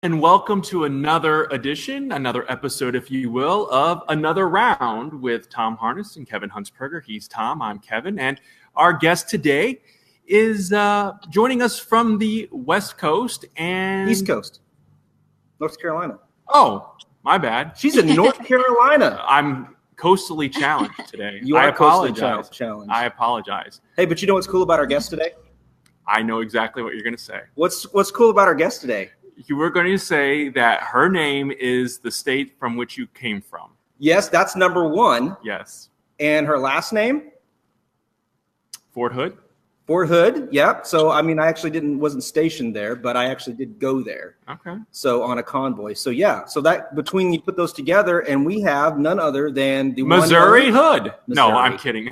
And welcome to another edition, another episode, if you will, of Another Round with Tom Harness and Kevin Hunsperger. He's Tom, I'm Kevin, and our guest today is joining us from the West Coast and... East Coast, North Carolina. Oh, my bad. She's in North Carolina. I'm coastally challenged today. You are coastally challenged. I apologize. Hey, but you know what's cool about our guest today? I know exactly what you're going to say. What's cool about our guest today? You were going to say that her name is the state from which you came from. Yes, that's number one. Yes. And her last name? Fort Hood. Fort Hood, yep. So, I mean, I actually wasn't stationed there, but I actually did go there. Okay. So, on a convoy. So, yeah. So, that between you put those together, and we have none other than the Missouri Hood. Missouri. No, I'm kidding.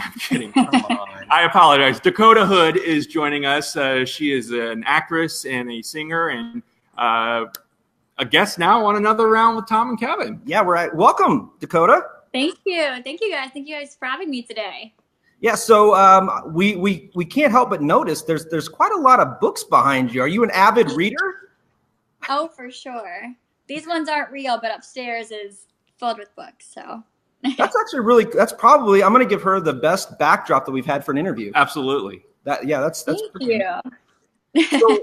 Come on. I apologize. Dakota Hood is joining us. She is an actress and a singer and a guest now on Another Round with Tom and Kevin. Yeah, right. Welcome, Dakota. Thank you. Thank you, guys. Thank you guys for having me today. Yeah, so we can't help but notice there's quite a lot of books behind you. Are you an avid reader? Oh, for sure. These ones aren't real, but upstairs is filled with books. So that's actually that's probably, I'm going to give her the best backdrop that we've had for an interview. Absolutely. That's Thank you. So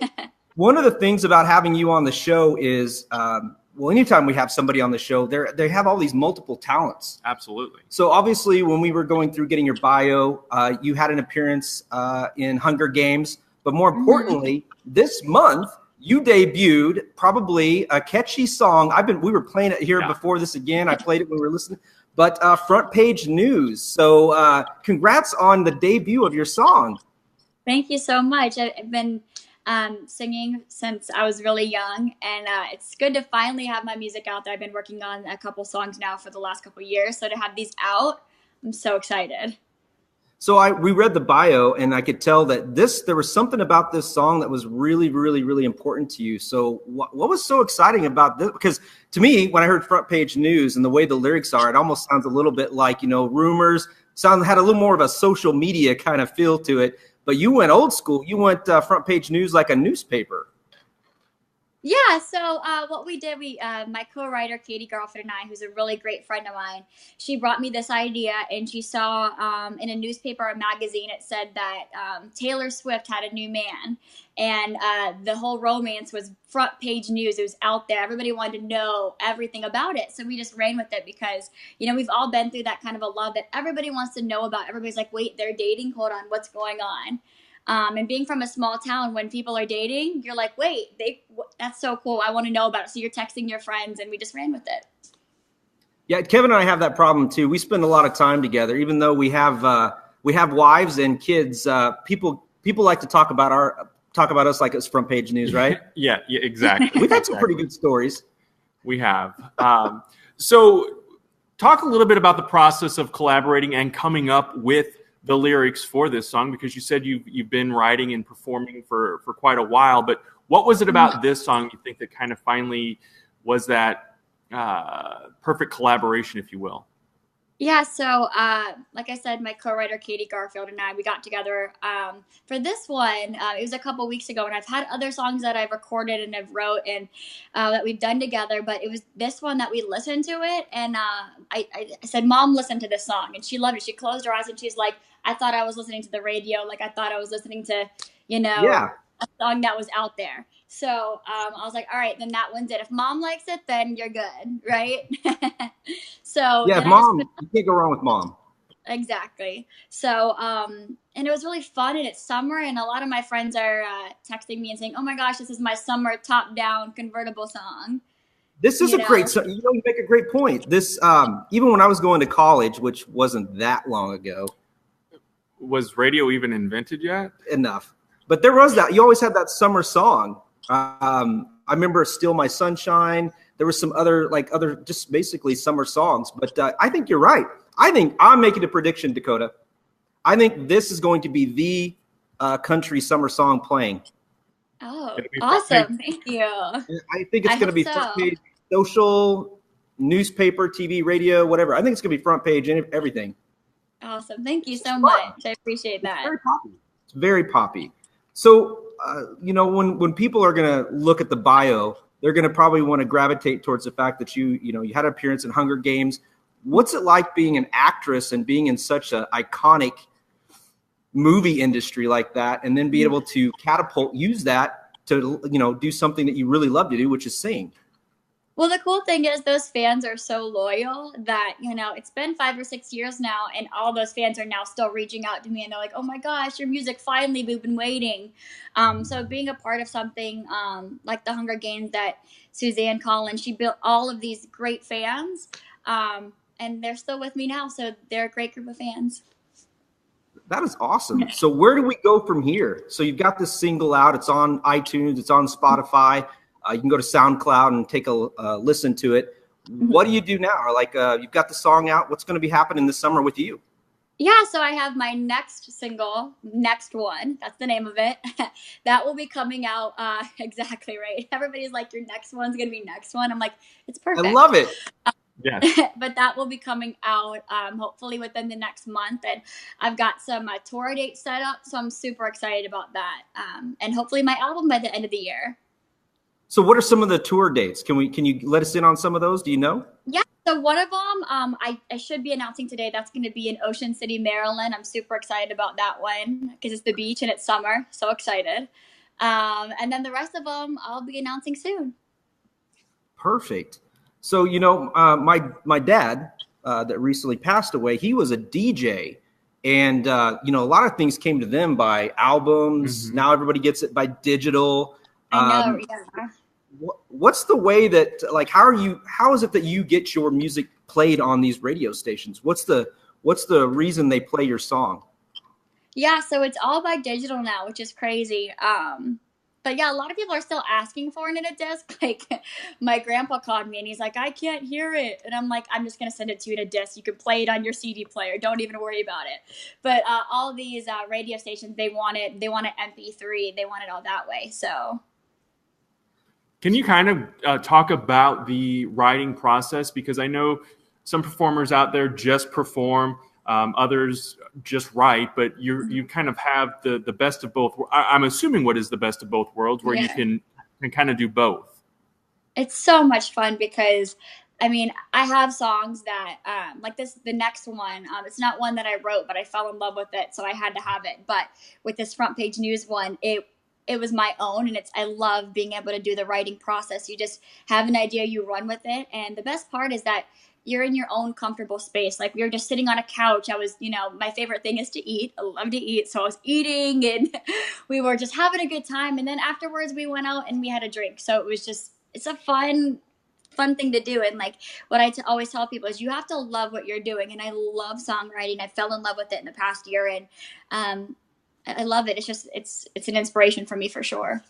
one of the things about having you on the show is, anytime we have somebody on the show, they have all these multiple talents. Absolutely. So obviously, when we were going through getting your bio, you had an appearance in Hunger Games. But more importantly, this month, you debuted probably a catchy song. We were playing it here before this again. I played it when we were listening. But Front Page News. So congrats on the debut of your song. Thank you so much. I've been singing since I was really young, and it's good to finally have my music out there. I've been working on a couple songs now for the last couple years, so to have these out, I'm so excited. So we read the bio, and I could tell that there was something about this song that was really, really, really important to you. So what was so exciting about this? Because to me, when I heard Front Page News and the way the lyrics are, it almost sounds a little bit like, Rumors. Had a little more of a social media kind of feel to it. But you went old school. You went Front Page News like a newspaper. Yeah, so what we did, my co-writer, Katie Garfield, and I, who's a really great friend of mine, she brought me this idea, and she saw in a newspaper or magazine, it said that Taylor Swift had a new man, and the whole romance was Front Page News. It was out there. Everybody wanted to know everything about it, so we just ran with it because, we've all been through that kind of a love that everybody wants to know about. Everybody's like, wait, they're dating? Hold on, what's going on? And being from a small town, when people are dating, you're like, wait, that's so cool. I want to know about it. So you're texting your friends, and we just ran with it. Yeah, Kevin and I have that problem too. We spend a lot of time together, even though we have wives and kids. People like to talk about us like it's Front Page News, right? yeah, exactly. We've had some pretty good stories. We have. So talk a little bit about the process of collaborating and coming up with the lyrics for this song, because you said you've been writing and performing for quite a while, but what was it about this song you think that kind of finally was that perfect collaboration, if you will? Yeah, so like I said, my co-writer Katie Garfield and I, we got together for this one. It was a couple weeks ago, and I've had other songs that I've recorded and I've wrote and that we've done together, but it was this one that we listened to it, and I said, Mom, listen to this song, and she loved it. She closed her eyes, and she's like, I thought I was listening to the radio, like I thought I was listening to, a song that was out there. So I was like, all right, then that one's it. If Mom likes it, then you're good, right? So yeah, Mom, you can't go wrong with Mom. Exactly. So and it was really fun, and it's summer, and a lot of my friends are texting me and saying, oh my gosh, this is my summer top-down convertible song. This is a great song. You make a great point. This even when I was going to college, which wasn't that long ago. Was radio even invented yet? Enough. But there was that. You always had that summer song. I remember Steal My Sunshine. There was some other just basically summer songs. But I think you're right. I think I'm making a prediction, Dakota. I think this is going to be the country summer song playing. Oh, awesome. Thank you. I think it's going to be front page, social, newspaper, TV, radio, whatever. I think it's going to be front page and everything. Awesome. Thank you so much. I appreciate that. It's very poppy. So, when people are going to look at the bio, they're going to probably want to gravitate towards the fact that you had an appearance in Hunger Games. What's it like being an actress and being in such an iconic movie industry like that, and then be able to use that to, do something that you really love to do, which is sing? Well, the cool thing is those fans are so loyal that, it's been 5 or 6 years now, and all those fans are now still reaching out to me, and they're like, oh my gosh, your music, finally, we've been waiting. So being a part of something like the Hunger Games that Suzanne Collins, she built all of these great fans, and they're still with me now, so they're a great group of fans. That is awesome. So where do we go from here? So you've got this single out. It's on iTunes. It's on Spotify. You can go to SoundCloud and take a listen to it. What do you do now? You've got the song out. What's going to be happening this summer with you? Yeah, so I have my next single, Next One. That's the name of it. That will be coming out exactly right. Everybody's like, your next one's going to be Next One. I'm like, it's perfect. I love it. Yeah. But that will be coming out hopefully within the next month. And I've got some tour dates set up, so I'm super excited about that. And hopefully my album by the end of the year. So what are some of the tour dates? Can you let us in on some of those? Do you know? Yeah. So one of them I should be announcing today. That's going to be in Ocean City, Maryland. I'm super excited about that one because it's the beach and it's summer. So excited. And then the rest of them I'll be announcing soon. Perfect. So, my dad that recently passed away, he was a DJ. And, a lot of things came to them by albums. Mm-hmm. Now everybody gets it by digital. I know, yeah. What's the way that, how is it that you get your music played on these radio stations? What's the reason they play your song? Yeah, so it's all by digital now, which is crazy. But yeah, a lot of people are still asking for it in a disc. Like my grandpa called me and he's like, I can't hear it. And I'm like, I'm just going to send it to you in a disc. You can play it on your CD player. Don't even worry about it. But all these radio stations, they want it MP3. They want it all that way. So. Can you kind of talk about the writing process? Because I know some performers out there just perform, others just write, but you kind of have the best of both. I'm assuming what is the best of both worlds, where you can kind of do both. It's so much fun because, I have songs that like this, the next one. It's not one that I wrote, but I fell in love with it, so I had to have it. But with this Front Page News one, it was my own, and I love being able to do the writing process. You just have an idea, you run with it, and the best part is that you're in your own comfortable space. Like we were just sitting on a couch. I was, my favorite thing is to eat. I love to eat. So I was eating and we were just having a good time. And then afterwards we went out and we had a drink. So it was it's a fun thing to do. And like what I always tell people is you have to love what you're doing. And I love songwriting. I fell in love with it in the past year. And I love it. It's an inspiration for me for sure.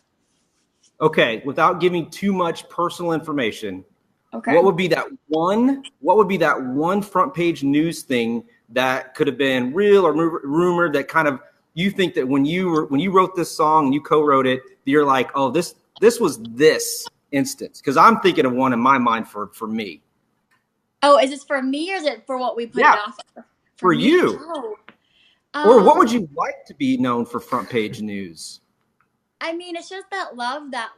Okay. Without giving too much personal information, okay, what would be that one Front Page News thing that could have been real or rumored that kind of you think that when you wrote this song and you co-wrote it, you're like, oh, this was this instance? Because I'm thinking of one in my mind for me. Oh, is this for me or is it for what we put it off for you? Oh. Or what would you like to be known for Front Page News? It's just that love that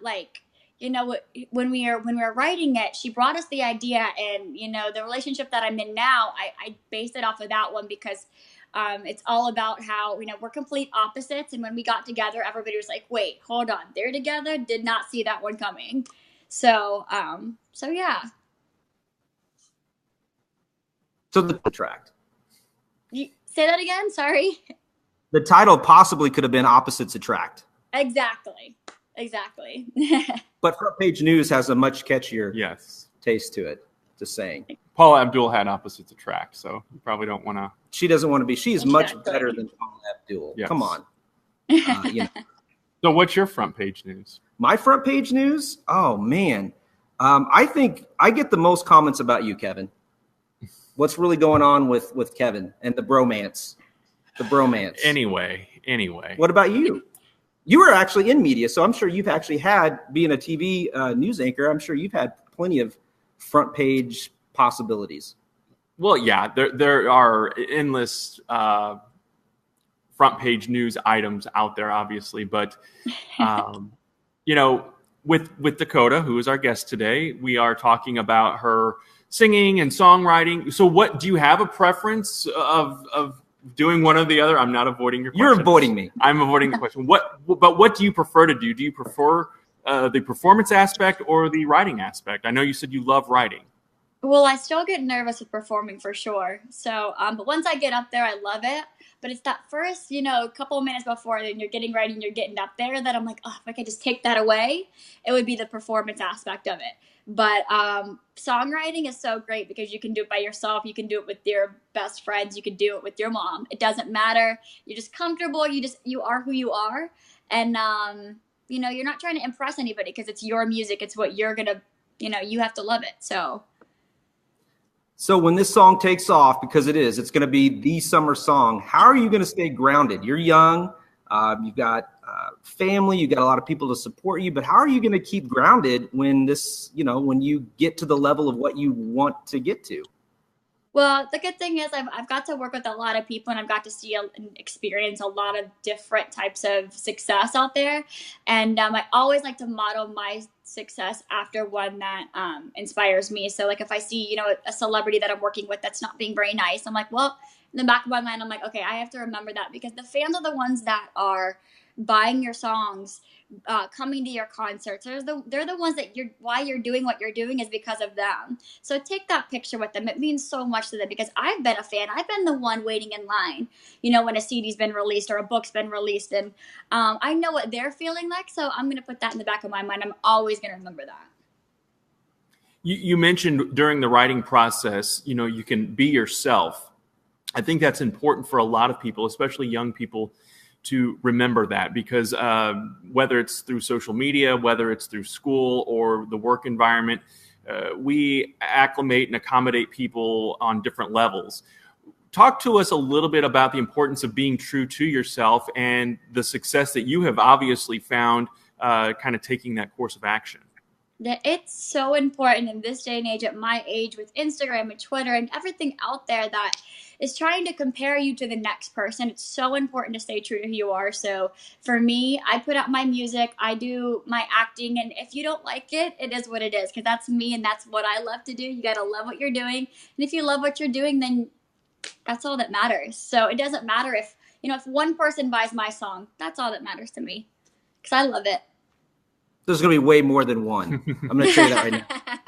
when we were writing it, she brought us the idea, and the relationship that I'm in now, I based it off of that one because it's all about how we're complete opposites, and when we got together, everybody was like, "Wait, hold on, they're together? Did not see that one coming." So yeah. So the track. Say that again. Sorry. The title possibly could have been "Opposites Attract." Exactly. But Front Page News has a much catchier taste to it. Just saying. Paula Abdul had "Opposites Attract," so you probably don't want to. She doesn't want to be. She is much better than Paula Abdul. Yes. Come on. So what's your Front Page News? My Front Page News? Oh, man. I think I get the most comments about you, Kevin. What's really going on with Kevin and the bromance? Anyway. What about you? You were actually in media, so I'm sure you've actually had, being a TV news anchor, I'm sure you've had plenty of front page possibilities. Well, yeah, there are endless front page news items out there, obviously. But, with Dakota, who is our guest today. We are talking about her singing and songwriting. So what, do you have a preference of doing one or the other? I'm not avoiding your question. You're avoiding me. I'm avoiding the question. What do you prefer to do? Do you prefer the performance aspect or the writing aspect? I know you said you love writing. Well, I still get nervous with performing for sure. So, but once I get up there, I love it. But it's that first, couple of minutes before, and you're getting ready and you're getting up there, that I'm like, oh, if I could just take that away, it would be the performance aspect of it. But songwriting is so great because you can do it by yourself. You can do it with your best friends. You can do it with your mom. It doesn't matter. You're just comfortable. You are who you are. And, you're not trying to impress anybody because it's your music. It's what you're going to, you have to love it. So when this song takes off, because it's going to be the summer song, how are you going to stay grounded? You're young. You've got family. You've got a lot of people to support you. But how are you going to keep grounded when when you get to the level of what you want to get to? Well, the good thing is I've got to work with a lot of people, and I've got to see and experience a lot of different types of success out there. And I always like to model my success after one that inspires me. So like if I see, a celebrity that I'm working with that's not being very nice, I'm like, well, in the back of my mind, I'm like, okay, I have to remember that, because the fans are the ones that are buying your songs, coming to your concerts. They're the ones that why you're doing what you're doing is because of them. So take that picture with them. It means so much to them, because I've been a fan. I've been the one waiting in line, when a CD's been released or a book's been released, and I know what they're feeling like. So I'm going to put that in the back of my mind. I'm always going to remember that. You mentioned during the writing process, you can be yourself. I think that's important for a lot of people, especially young people, to remember that, because whether it's through social media, whether it's through school or the work environment, we acclimate and accommodate people on different levels. Talk to us a little bit about the importance of being true to yourself and the success that you have obviously found kind of taking that course of action. It's so important in this day and age, at my age, with Instagram and Twitter and everything out there that is trying to compare you to the next person. It's so important to stay true to who you are. So for me, I put out my music, I do my acting, and if you don't like it, it is what it is, because that's me and that's what I love to do. You got to love what you're doing. And if you love what you're doing, then that's all that matters. So it doesn't matter if one person buys my song, that's all that matters to me, because I love it. There's going to be way more than one. I'm going to tell you that right now.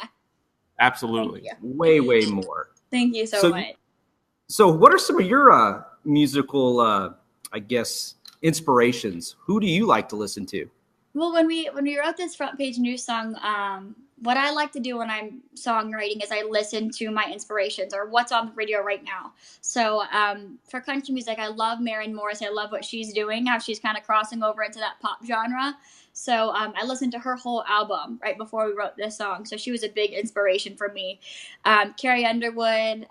Absolutely. Way more. Thank you so much. So what are some of your musical, inspirations? Who do you like to listen to? Well, when we wrote this front page news song, what I like to do when I'm songwriting is I listen to my inspirations or what's on the radio right now. So for country music, I love Maren Morris. I love what she's doing, how she's kind of crossing over into that pop genre. So I listened to her whole album right before we wrote this song. So she was a big inspiration for me. Carrie Underwood,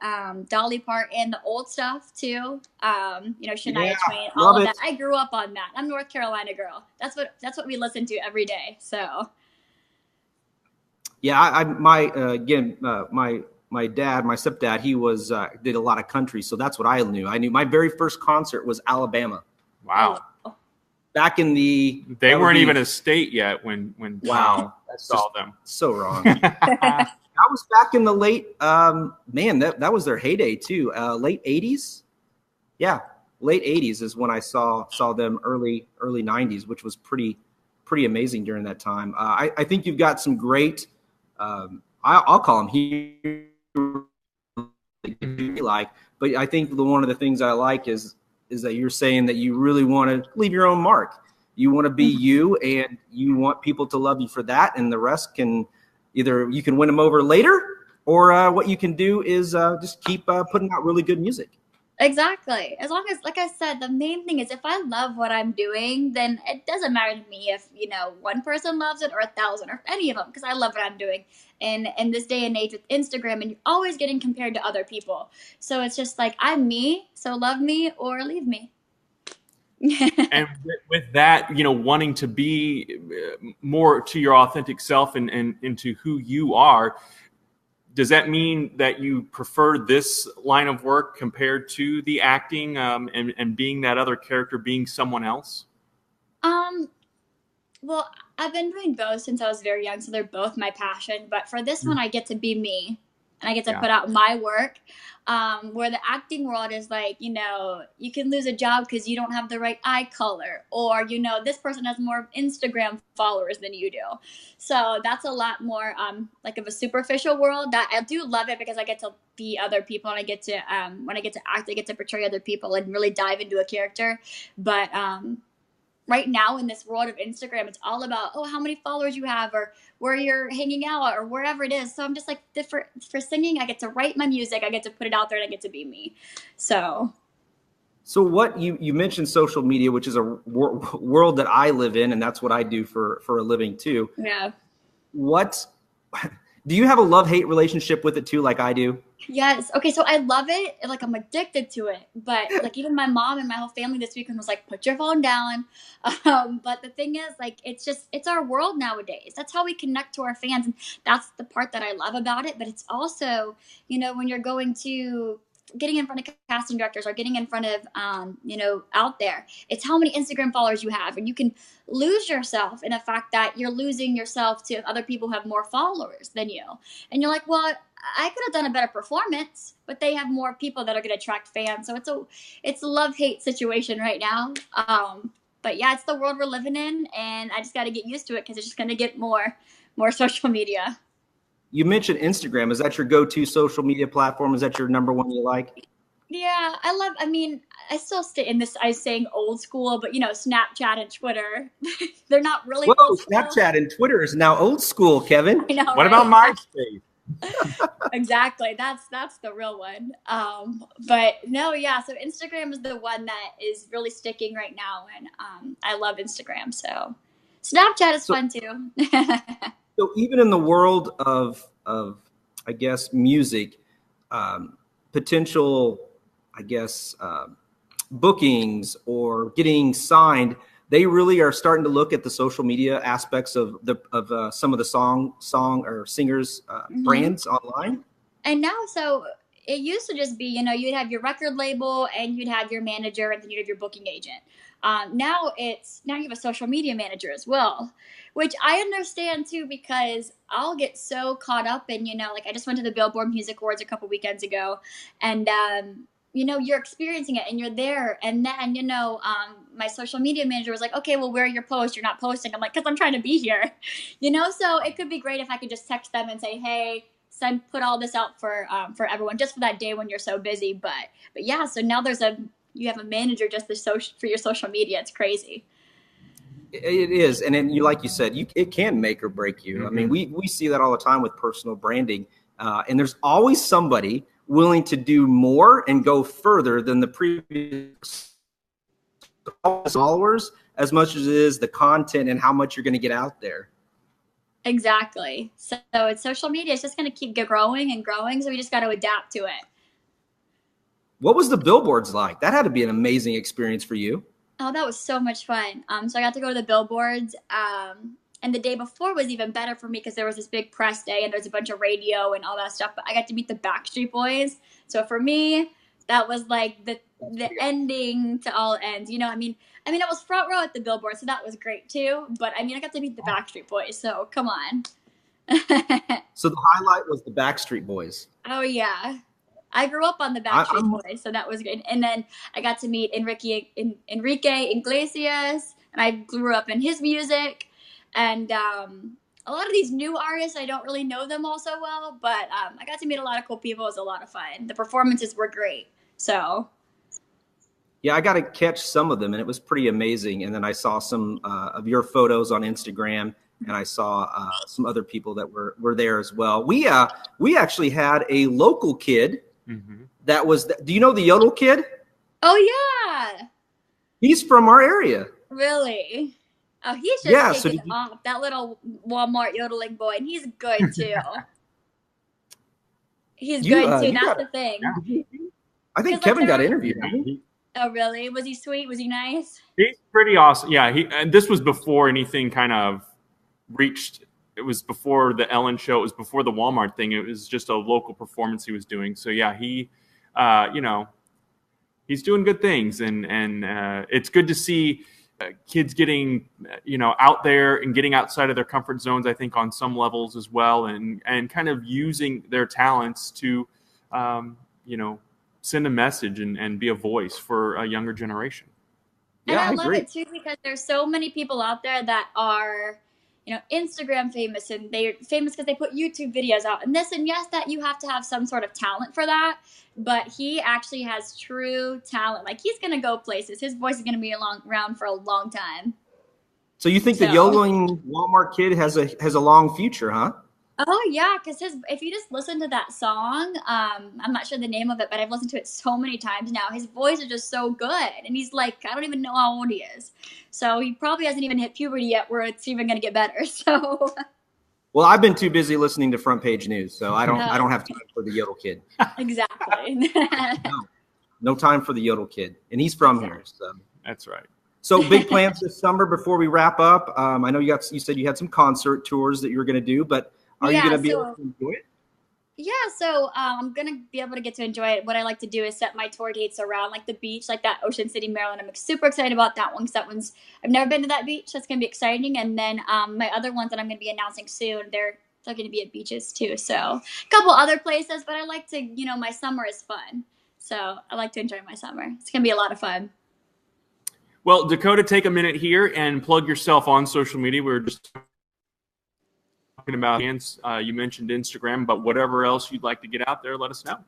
Dolly Parton, the old stuff too. Shania Twain, all of that. I grew up on that. I'm a North Carolina girl. That's what we listen to every day. So. Yeah, my dad, my stepdad, he did a lot of country, so that's what I knew. I knew my very first concert was Alabama. Wow. Back in they weren't even a state yet when wow, I saw them. So wrong. That was back in the late that was their heyday too. Late 80s. Yeah, late 80s is when I saw them. Early 90s, which was pretty amazing during that time. I think you've got some great I'll call them heroes, but I think one of the things I like is that you're saying that you really want to leave your own mark. You want to be you, and you want people to love you for that, and the rest can either you can win them over later, or what you can do is just keep putting out really good music. Exactly. As long as, like I said, the main thing is if I love what I'm doing, then it doesn't matter to me if, one person loves it or 1,000 or any of them, because I love what I'm doing. And in this day and age with Instagram, and you're always getting compared to other people. So it's just like, I'm me, so love me or leave me. And with that, wanting to be more to your authentic self and into who you are, does that mean that you prefer this line of work compared to the acting and being that other character, being someone else? Well, I've been doing both since I was very young, so they're both my passion. But for this one, I get to be me, and I get to put out my work. Where the acting world is like, you can lose a job because you don't have the right eye color, or this person has more Instagram followers than you do. So that's a lot more like of a superficial world. That I do love it because I get to be other people, and I get to when I get to act, I get to portray other people and really dive into a character. But right now in this world of Instagram, it's all about, how many followers you have, or where you're hanging out, or wherever it is. So I'm just like, for singing, I get to write my music, I get to put it out there, and I get to be me. So what you mentioned social media, which is a world that I live in, and that's what I do for a living too. Yeah. What do you have a love-hate relationship with it too, like I do? Yes. Okay. So I love it. Like, I'm addicted to it. But like, even my mom and my whole family this weekend was like, put your phone down. But the thing is, like, it's our world nowadays. That's how we connect to our fans. And that's the part that I love about it. But it's also, when you're getting in front of casting directors, or getting in front of, out there, it's how many Instagram followers you have. And you can lose yourself in the fact that you're losing yourself to other people who have more followers than you. And you're like, well, I could have done a better performance, but they have more people that are going to attract fans. So it's a love-hate situation right now. But yeah, it's the world we're living in, and I just got to get used to it because it's just going to get more social media. You mentioned Instagram. Is that your go-to social media platform? Is that your number one you like? Yeah, I still stay in this, I was saying old school, but Snapchat and Twitter, they're not really old school. Snapchat and Twitter is now old school, Kevin. I know, what about MySpace? Exactly. That's the real one. But no, yeah. So Instagram is the one that is really sticking right now. And I love Instagram. So Snapchat is fun too. So even in the world of I guess, music, potential, I guess, bookings or getting signed, they really are starting to look at the social media aspects of some of the song or singers brands online. And now, so it used to just be, you'd have your record label, and you'd have your manager, and then you'd have your booking agent. Now you have a social media manager as well, which I understand too, because I'll get so caught up in, like I just went to the Billboard Music Awards a couple weekends ago, and you're experiencing it and you're there. And then, my social media manager was like, okay, well, where are your posts? You're not posting. I'm like, because I'm trying to be here, so it could be great if I could just text them and say, hey, put all this out for everyone just for that day when you're so busy. But yeah, so now you have a manager just for your social media. It's crazy. It is. And then like you said, it can make or break you. Mm-hmm. I mean, we see that all the time with personal branding. And there's always somebody willing to do more and go further than the previous followers, as much as it is the content and how much you're going to get out there. Exactly. So it's social media. It's just going to keep growing and growing. So we just got to adapt to it. What was the billboards like? That had to be an amazing experience for you. Oh, that was so much fun. So I got to go to the billboards. And the day before was even better for me because there was this big press day and there's a bunch of radio and all that stuff. But I got to meet the Backstreet Boys. So for me, that was like the ending to all ends. I mean, I was front row at the billboard, so that was great too. But I got to meet the Backstreet Boys. So come on. So the highlight was the Backstreet Boys. Oh, yeah. I grew up on the Backstreet Boys, so that was good. And then I got to meet Enrique Iglesias, and I grew up in his music. And a lot of these new artists, I don't really know them all so well, but I got to meet a lot of cool people. It was a lot of fun. The performances were great. So, yeah, I got to catch some of them, and it was pretty amazing. And then I saw some of your photos on Instagram, and I saw some other people that were there as well. We actually had a local kid that was. Do you know the Yodel Kid? Oh yeah, he's from our area. Really? Oh, he's just taking off, that little Walmart yodeling boy, and he's good too. He's good too. That's the thing. I think Kevin got interviewed. Oh, really? Was he sweet? Was he nice? He's pretty awesome. Yeah, and this was before anything kind of reached. It was before the Ellen show. It was before the Walmart thing. It was just a local performance he was doing. So yeah, he, he's doing good things, and it's good to see. kids getting, out there and getting outside of their comfort zones, I think on some levels as well, and kind of using their talents to, send a message and be a voice for a younger generation. And I love it too, because there's so many people out there that are, Instagram famous, and they're famous because they put YouTube videos out and this and yes, that you have to have some sort of talent for that. But he actually has true talent. Like, he's going to go places. His voice is going to be around for a long time. So you think the yodeling Walmart kid has a long future, huh? Oh yeah, because if you just listen to that song, I'm not sure the name of it, but I've listened to it so many times now. His voice is just so good, and he's like, I don't even know how old he is, so he probably hasn't even hit puberty yet, where it's even going to get better. So, well, I've been too busy listening to Front Page News, so I don't have time for the yodel kid. Exactly. No time for the yodel kid, and he's from here. So that's right. So big plans this summer before we wrap up. I know you said you had some concert tours that you were going to do, but are you going to be able to enjoy it? Yeah, so I'm going to be able to get to enjoy it. What I like to do is set my tour dates around like the beach, like that Ocean City, Maryland. I'm super excited about that one because I've never been to that beach. That's going to be exciting. And then my other ones that I'm going to be announcing soon, they're going to be at beaches too. So a couple other places, but I like to, my summer is fun. So I like to enjoy my summer. It's going to be a lot of fun. Well, Dakota, take a minute here and plug yourself on social media. We were just talking about you mentioned Instagram, but whatever else you'd like to get out there, let us know.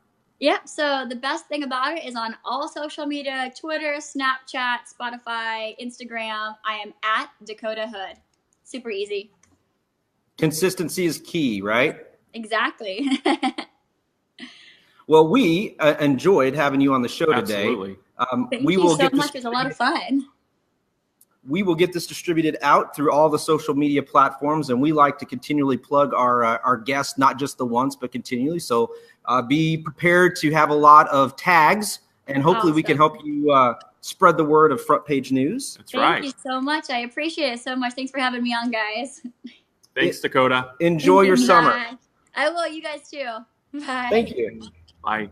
Yep. So the best thing about it is on all social media: Twitter, Snapchat, Spotify, Instagram. I am at Dakota Hood. Super easy. Consistency is key, right? Exactly. Well, we enjoyed having you on the show today. Absolutely. Thank you so much. It was a lot of fun. We will get this distributed out through all the social media platforms, and we like to continually plug our guests, not just the once, but continually. So be prepared to have a lot of tags, and hopefully we can help you spread the word of Front Page News. That's right. Thank you so much. I appreciate it so much. Thanks for having me on, guys. Thanks, Dakota. Enjoy your summer. I will. You guys too. Bye. Thank you. Bye.